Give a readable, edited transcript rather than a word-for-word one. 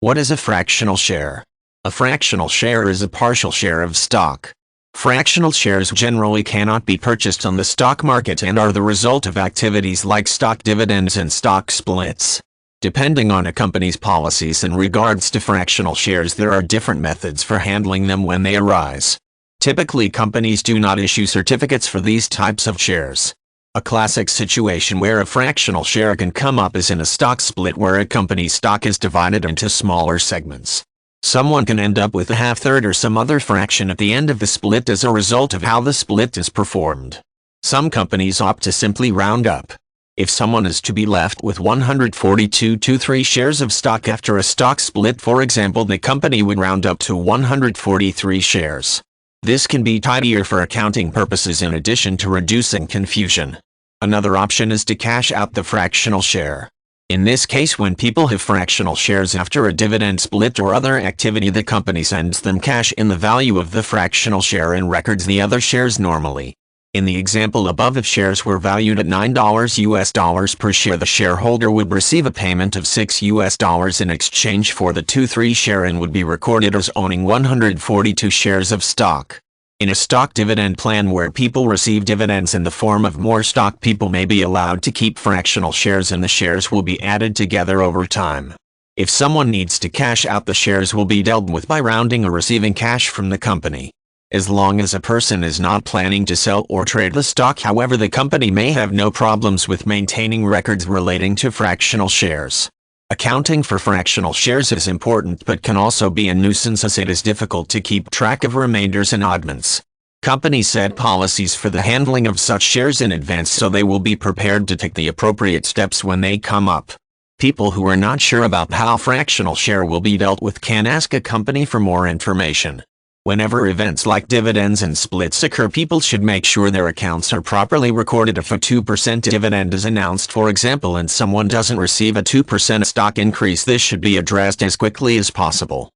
What is a fractional share? A fractional share is a partial share of stock. Fractional shares generally cannot be purchased on the stock market and are the result of activities like stock dividends and stock splits. Depending on a company's policies in regards to fractional shares, there are different methods for handling them when they arise. Typically, companies do not issue certificates for these types of shares. A classic situation where a fractional share can come up is in a stock split, where a company's stock is divided into smaller segments. Someone can end up with a half-third or some other fraction at the end of the split as a result of how the split is performed. Some companies opt to simply round up. If someone is to be left with 142.23 shares of stock after a stock split, for example, the company would round up to 143 shares. This can be tidier for accounting purposes in addition to reducing confusion. Another option is to cash out the fractional share. In this case, when people have fractional shares after a dividend split or other activity, the company sends them cash in the value of the fractional share and records the other shares normally. In the example above, if shares were valued at $9 per share, the shareholder would receive a payment of $6 in exchange for the 23 share and would be recorded as owning 142 shares of stock. In a stock dividend plan where people receive dividends in the form of more stock, people may be allowed to keep fractional shares and the shares will be added together over time. If someone needs to cash out, the shares will be dealt with by rounding or receiving cash from the company. As long as a person is not planning to sell or trade the stock, however, the company may have no problems with maintaining records relating to fractional shares. Accounting for fractional shares is important but can also be a nuisance, as it is difficult to keep track of remainders and oddments. Companies set policies for the handling of such shares in advance, so they will be prepared to take the appropriate steps when they come up. People who are not sure about how fractional share will be dealt with can ask a company for more information. Whenever events like dividends and splits occur, people should make sure their accounts are properly recorded. If a 2% dividend is announced, for example, and someone doesn't receive a 2% stock increase, this should be addressed as quickly as possible.